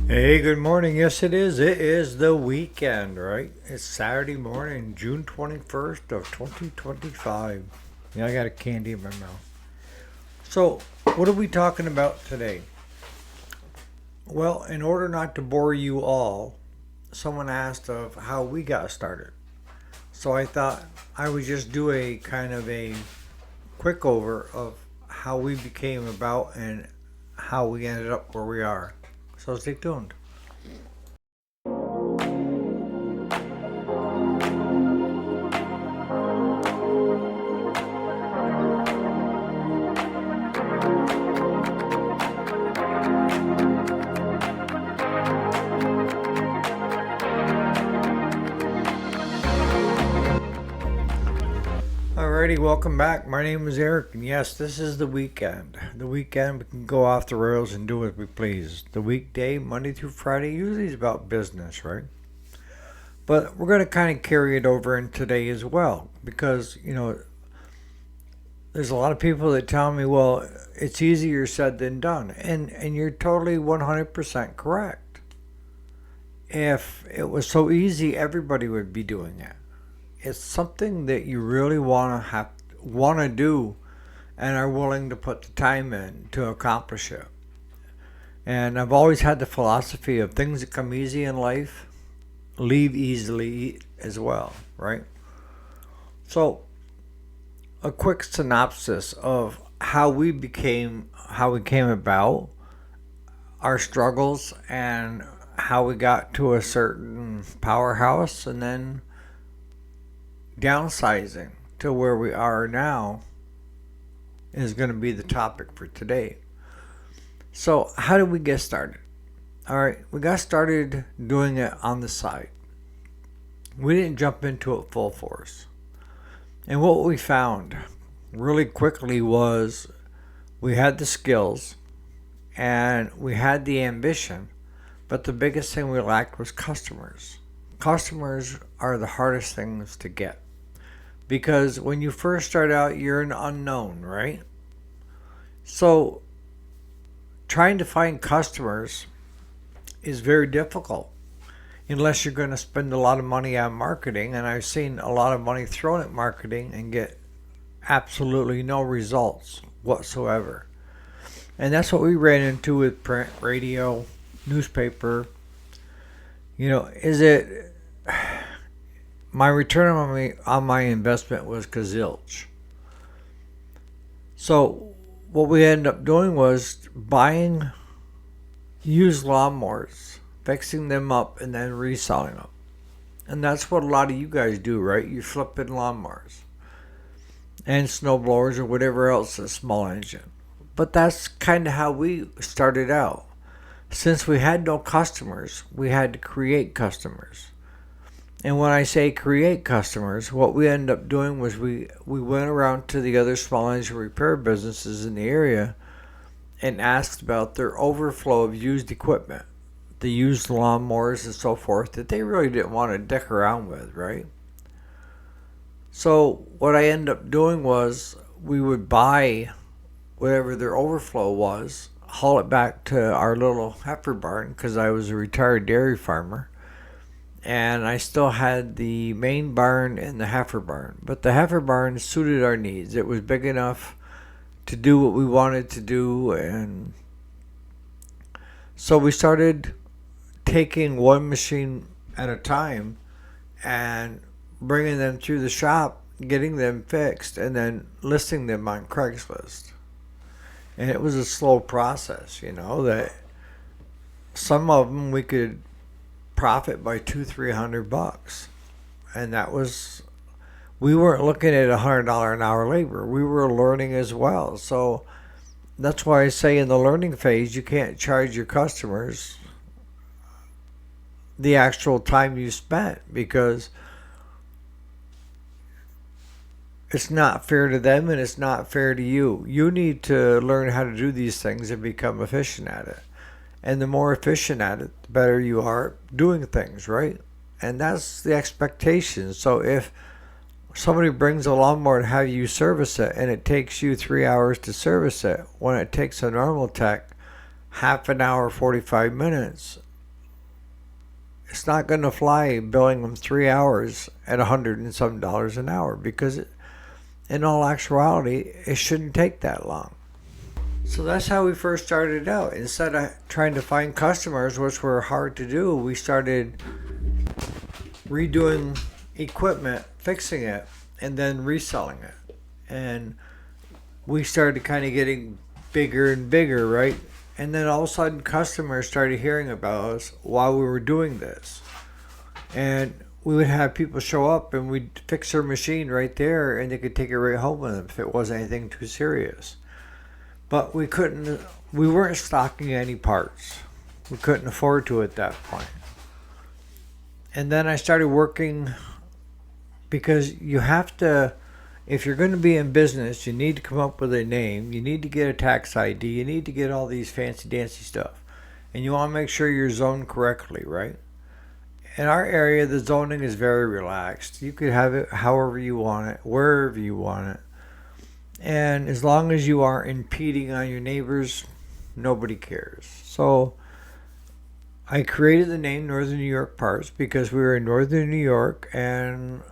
Hey, good morning. Yes, it is. It is the weekend, right? It's Saturday morning, June 21st of 2025. Yeah, I got a candy in my mouth. So, what are we talking about today? Well, in order not to bore you all, someone asked of how we got started. So I thought I would just do a kind of a quick over of how we became about and how we ended up where we are. So stay tuned. Alrighty, welcome back. My name is Eric, and yes, this is the weekend. The weekend, we can go off the rails and do as we please. The weekday, Monday through Friday, usually is about business, right? But we're going to kind of carry it over in today as well, because, there's a lot of people that tell me, well, it's easier said than done. And you're totally 100% correct. If it was so easy, everybody would be doing it. It's something that you really want to do and are willing to put the time in to accomplish it. And I've always had the philosophy of things that come easy in life leave easily as well, right? So, a quick synopsis of how we came about, our struggles, and how we got to a certain powerhouse, and then downsizing to where we are now is going to be the topic for today. So, how did we get started? All right, we got started doing it on the side. We didn't jump into it full force. And what we found really quickly was we had the skills and we had the ambition, but the biggest thing we lacked was customers. Customers are the hardest things to get because when you first start out, you're an unknown, right? So trying to find customers is very difficult unless you're going to spend a lot of money on marketing. And I've seen a lot of money thrown at marketing and get absolutely no results whatsoever. And that's what we ran into with print, radio, newspaper. Is it my return on my investment was gazilch. So what we ended up doing was buying used lawnmowers, fixing them up, and then reselling them. And that's what a lot of you guys do, right? You flip in lawnmowers and snow blowers or whatever else is small engine. But that's kind of how we started out. Since we had no customers, we had to create customers. And when I say create customers, what we ended up doing was we went around to the other small engine repair businesses in the area and asked about their overflow of used equipment, the used lawnmowers and so forth that they really didn't want to dick around with, right? So what I ended up doing was we would buy whatever their overflow was, haul it back to our little heifer barn because I was a retired dairy farmer. And I still had the main barn and the heifer barn. But the heifer barn suited our needs. It was big enough to do what we wanted to do. And so we started taking one machine at a time and bringing them through the shop, getting them fixed, and then listing them on Craigslist. And it was a slow process, that some of them we could profit by $200-300, and that was, we weren't looking at $100 an hour labor. We were learning as well. So that's why I say in the learning phase, you can't charge your customers the actual time you spent because it's not fair to them and it's not fair to you. You need to learn how to do these things and become efficient at it. And the more efficient at it, the better you are doing things, right? And that's the expectation. So if somebody brings a lawnmower to have you service it and it takes you 3 hours to service it, when it takes a normal tech half an hour, 45 minutes, it's not going to fly billing them 3 hours at $100 and some an hour, because in all actuality, it shouldn't take that long. So that's how we first started out. Instead of trying to find customers, which were hard to do, we started redoing equipment, fixing it, and then reselling it. And we started kind of getting bigger and bigger, right? And then all of a sudden, customers started hearing about us while we were doing this. And we would have people show up and we'd fix their machine right there, and they could take it right home with them if it wasn't anything too serious. But we weren't stocking any parts. We couldn't afford to at that point. And then I started working, because you have to, if you're going to be in business, you need to come up with a name. You need to get a tax ID. You need to get all these fancy dancy stuff. And you want to make sure you're zoned correctly, right? In our area, the zoning is very relaxed. You could have it however you want it, wherever you want it. And as long as you aren't impeding on your neighbors, nobody cares. So I created the name Northern New York Parts because we were in Northern New York and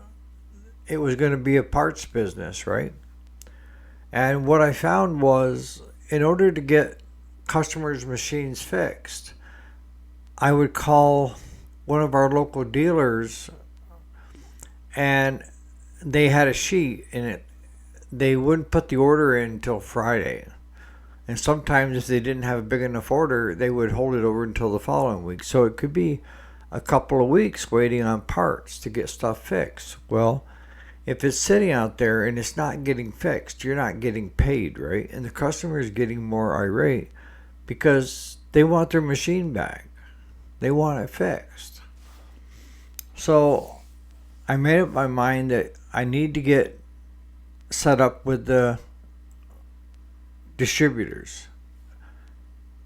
it was going to be a parts business, right? And what I found was, in order to get customers' machines fixed, I would call one of our local dealers, and they had a sheet in it. They wouldn't put the order in until Friday. And sometimes if they didn't have a big enough order, they would hold it over until the following week. So it could be a couple of weeks waiting on parts to get stuff fixed. Well, if it's sitting out there and it's not getting fixed, you're not getting paid, right? And the customer is getting more irate because they want their machine back. They want it fixed. So I made up my mind that I need to get set up with the distributors.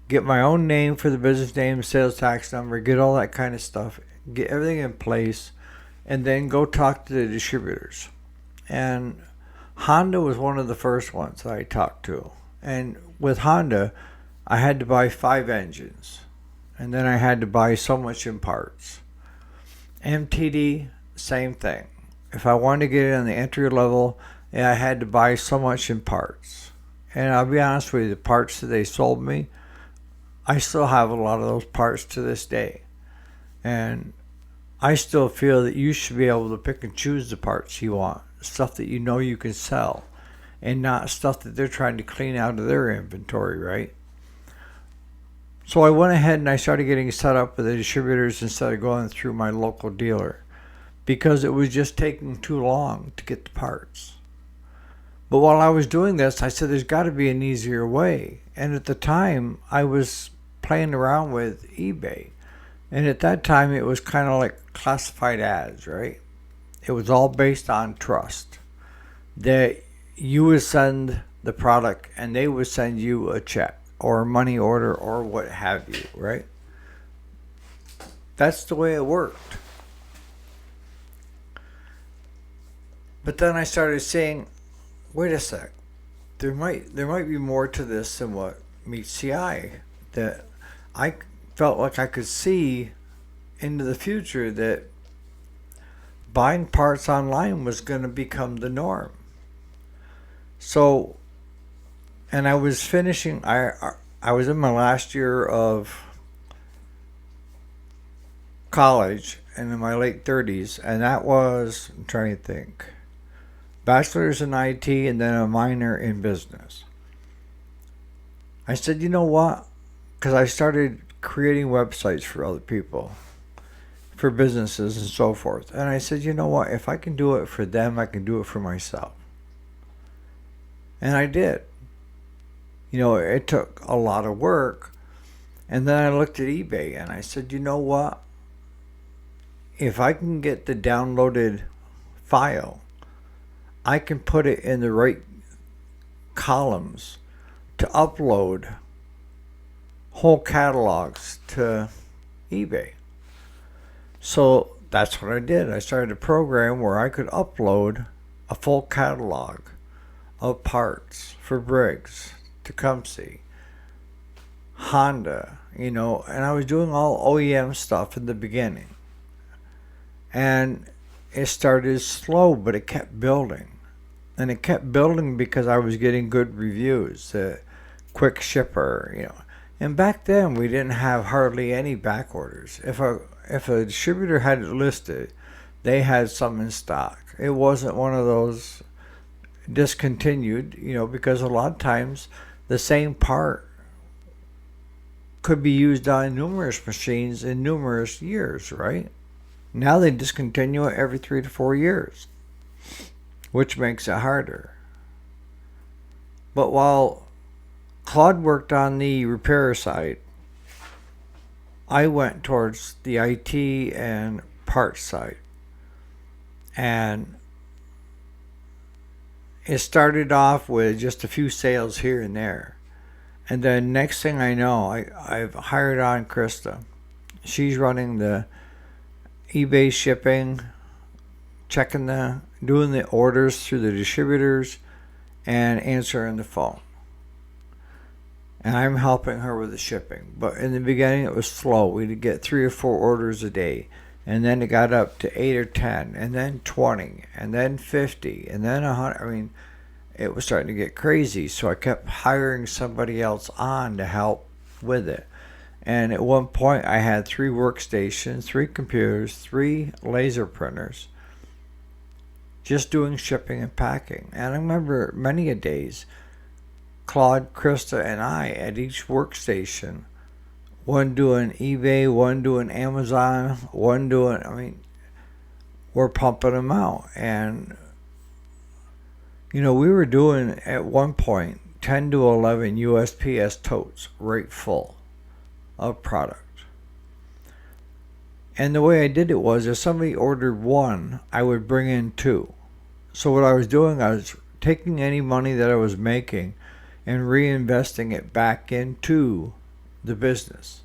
Get my own name for the business name, sales tax number, get all that kind of stuff, get everything in place, and then go talk to the distributors. And Honda was one of the first ones that I talked to. And with Honda, I had to buy 5 engines. And then I had to buy so much in parts. MTD, same thing. If I wanted to get it on the entry level, I had to buy so much in parts. And I'll be honest with you, the parts that they sold me, I still have a lot of those parts to this day. And I still feel that you should be able to pick and choose the parts you want, stuff that you know you can sell, and not stuff that they're trying to clean out of their inventory, right? So I went ahead and I started getting set up with the distributors instead of going through my local dealer, because it was just taking too long to get the parts. But while I was doing this, I said there's got to be an easier way. And at the time, I was playing around with eBay. And at that time, it was kind of like classified ads, right? It was all based on trust. That you would send the product and they would send you a check or a money order or what have you, right? That's the way it worked. But then I started saying, wait a sec, there might be more to this than what meets the eye. That I felt like I could see into the future that buying parts online was going to become the norm. So, and I was finishing, I was in my last year of college and in my late 30s, and that was, I'm trying to think, bachelor's in IT and then a minor in business. I said, you know what? Because I started creating websites for other people, for businesses and so forth. And I said, you know what? If I can do it for them, I can do it for myself. And I did. You know, it took a lot of work. And then I looked at eBay and I said, you know what? If I can get the downloaded file, I can put it in the right columns to upload whole catalogs to eBay. So that's what I did. I started a program where I could upload a full catalog of parts for Briggs, Tecumseh, Honda, you know, and I was doing all OEM stuff in the beginning. And it started slow, but it kept building. And it kept building because I was getting good reviews. Quick shipper, And back then we didn't have hardly any back orders. If a distributor had it listed, they had some in stock. It wasn't one of those discontinued, because a lot of times the same part could be used on numerous machines in numerous years, right? Now they discontinue it every 3 to 4 years, which makes it harder. But while Claude worked on the repair side, I went towards the IT and parts side. And it started off with just a few sales here and there. And then next thing I know, I've hired on Krista. She's running the eBay shipping, doing the orders through the distributors, and answering the phone. And I'm helping her with the shipping. But in the beginning, it was slow. We'd get 3 or 4 orders a day. And then it got up to 8 or 10, and then 20, and then 50, and then 100. I mean, it was starting to get crazy. So I kept hiring somebody else on to help with it. And at one point, I had 3 workstations, 3 computers, 3 laser printers, just doing shipping and packing. And I remember many a days, Claude, Krista, and I at each workstation, one doing eBay, one doing Amazon, we're pumping them out. And, we were doing at one point 10 to 11 USPS totes right full of product. And the way I did it was if somebody ordered 1, I would bring in 2. So what I was doing, I was taking any money that I was making and reinvesting it back into the business.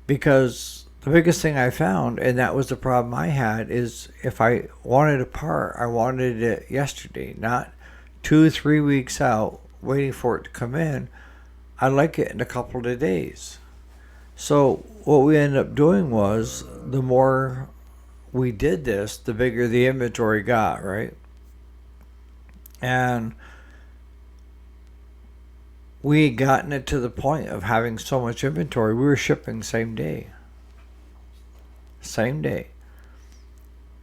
Because the biggest thing I found, and that was the problem I had, is if I wanted a part, I wanted it yesterday, not 2-3 weeks out waiting for it to come in. I like it in a couple of days. So what we ended up doing was, the more we did this, the bigger the inventory got, right? And we had gotten it to the point of having so much inventory, we were shipping same day.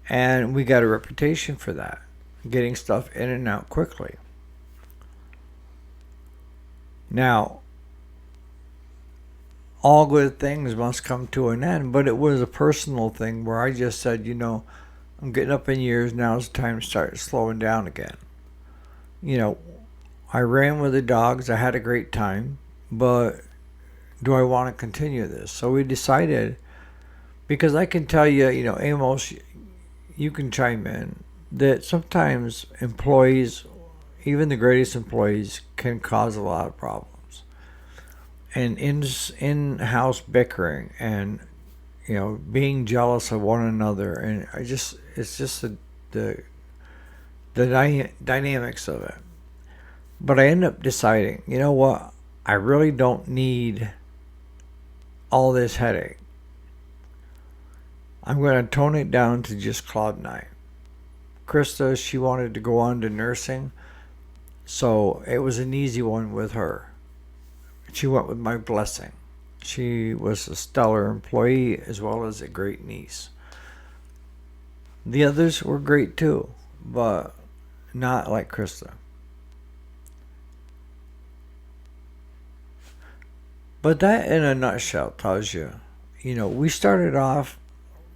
And we got a reputation for that, getting stuff in and out quickly. Now, all good things must come to an end, but it was a personal thing where I just said, I'm getting up in years, now it's time to start slowing down again. I ran with the dogs. I had a great time, but do I want to continue this? So we decided, because I can tell you, Amos, you can chime in, that sometimes employees, even the greatest employees, can cause a lot of problems. And in-house bickering and, being jealous of one another. And it's just the dynamics of it. But I ended up deciding, you know what? I really don't need all this headache. I'm going to tone it down to just Claude and I. Krista, she wanted to go on to nursing, so it was an easy one with her. She went with my blessing. She was a stellar employee as well as a great niece. The others were great too, but not like Krista. But that in a nutshell tells you, we started off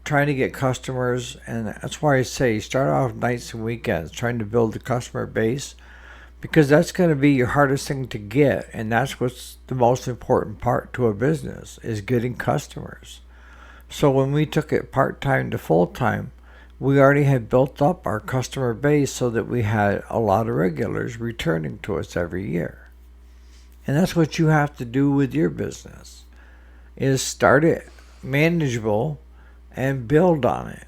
trying to get customers, and that's why I say start off nights and weekends trying to build the customer base, because that's going to be your hardest thing to get, and that's what's the most important part to a business, is getting customers. So when we took it part-time to full-time, we already had built up our customer base so that we had a lot of regulars returning to us every year. And that's what you have to do with your business, is start it manageable and build on it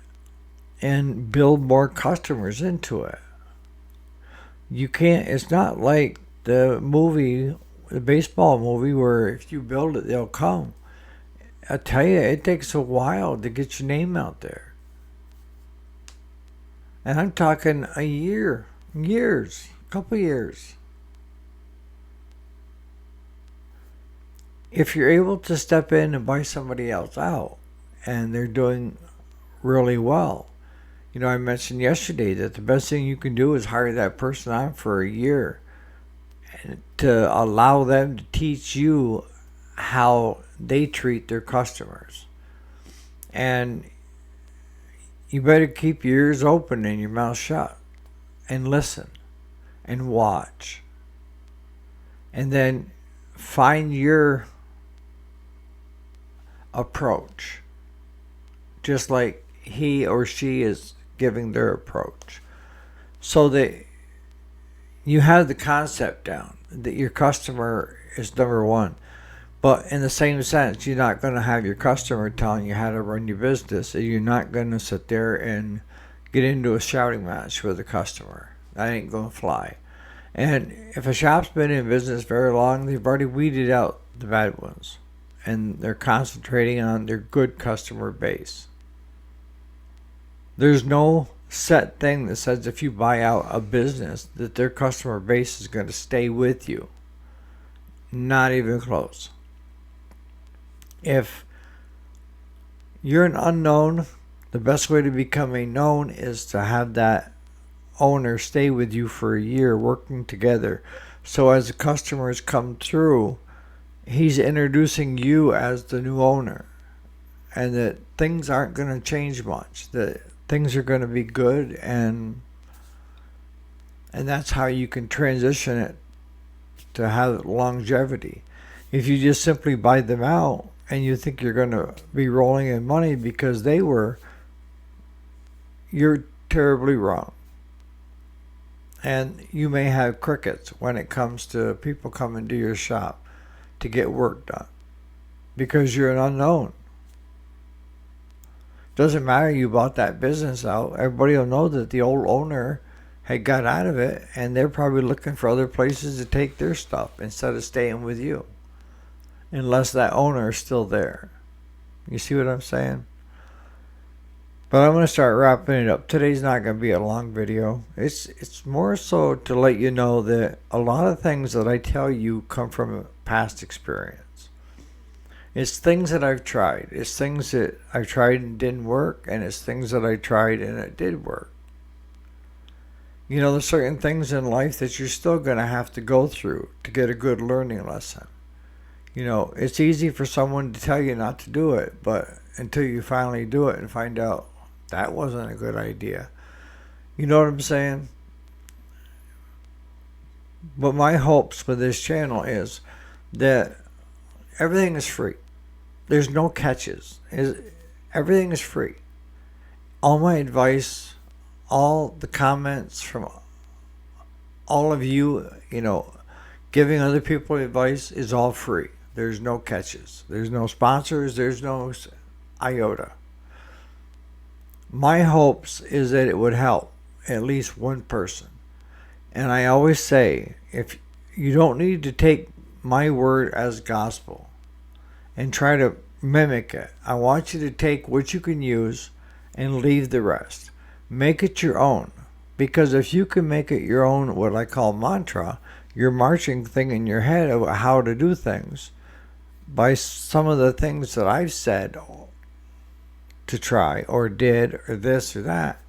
and build more customers into it. It's not like the baseball movie where if you build it, they'll come. I tell you, it takes a while to get your name out there. And I'm talking a year, years, a couple years. If you're able to step in and buy somebody else out and they're doing really well, I mentioned yesterday that the best thing you can do is hire that person on for a year and to allow them to teach you how they treat their customers. And you better keep your ears open and your mouth shut and listen and watch. And then find your approach, just like he or she is giving their approach, so that you have the concept down that your customer is number one. But in the same sense, you're not going to have your customer telling you how to run your business. You're not going to sit there and get into a shouting match with the customer. That ain't going to fly. And if a shop's been in business very long, they've already weeded out the bad ones. And they're concentrating on their good customer base. There's no set thing that says if you buy out a business that their customer base is going to stay with you. Not even close. If you're an unknown, the best way to become a known is to have that owner stay with you for a year working together. So as the customers come through, he's introducing you as the new owner. And that things aren't going to change much. That things are going to be good, and that's how you can transition it to have longevity. If you just simply buy them out and you think you're going to be rolling in money because they were, you're terribly wrong. And you may have crickets when it comes to people coming to your shop to get work done because you're an unknown. Doesn't matter you bought that business out. Everybody will know that the old owner had got out of it, and they're probably looking for other places to take their stuff instead of staying with you. Unless that owner is still there. You see what I'm saying? But I'm going to start wrapping it up. Today's not going to be a long video. It's more so to let you know that a lot of things that I tell you come from past experience. It's things that I've tried. It's things that I've tried and didn't work, and it's things that I tried and it did work. There's certain things in life that you're still going to have to go through to get a good learning lesson. It's easy for someone to tell you not to do it, but until you finally do it and find out that wasn't a good idea. You know what I'm saying? But my hopes with this channel is that everything is free. There's no catches. Everything is free. All my advice, all the comments from all of you, giving other people advice is all free. There's no catches. There's no sponsors. There's no iota. My hopes is that it would help at least one person. And I always say, if you don't need to take my word as gospel and try to mimic it. I want you to take what you can use and leave the rest. Make it your own. Because if you can make it your own, what I call mantra, your marching thing in your head of how to do things, by some of the things that I've said to try or did or this or that,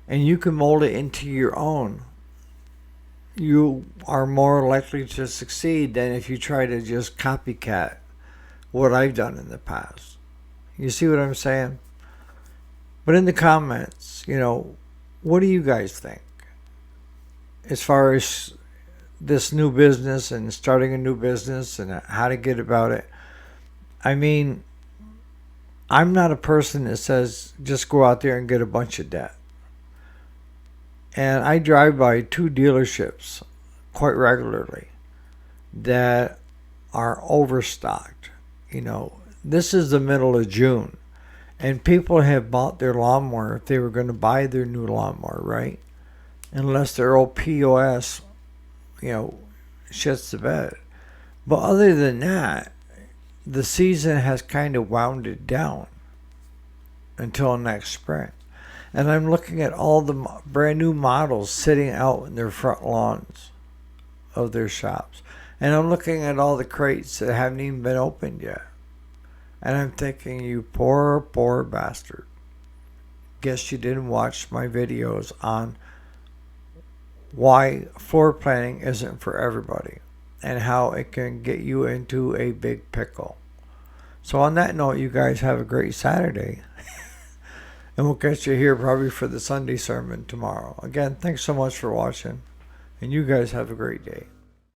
and you can mold it into your own, you are more likely to succeed than if you try to just copycat what I've done in the past. You see what I'm saying? But in the comments, what do you guys think? As far as this new business and starting a new business and how to get about it. I mean, I'm not a person that says just go out there and get a bunch of debt. And I drive by 2 dealerships quite regularly that are overstocked. This is the middle of June, and people have bought their lawnmower if they were going to buy their new lawnmower, right? Unless their old POS, shits the bed. But other than that, the season has kind of wounded down until next spring. And I'm looking at all the brand new models sitting out in their front lawns of their shops. And I'm looking at all the crates that haven't even been opened yet. And I'm thinking, you poor, poor bastard. Guess you didn't watch my videos on why floor planning isn't for everybody and how it can get you into a big pickle. So on that note, you guys have a great Saturday. And we'll catch you here probably for the Sunday sermon tomorrow. Again, thanks so much for watching. And you guys have a great day.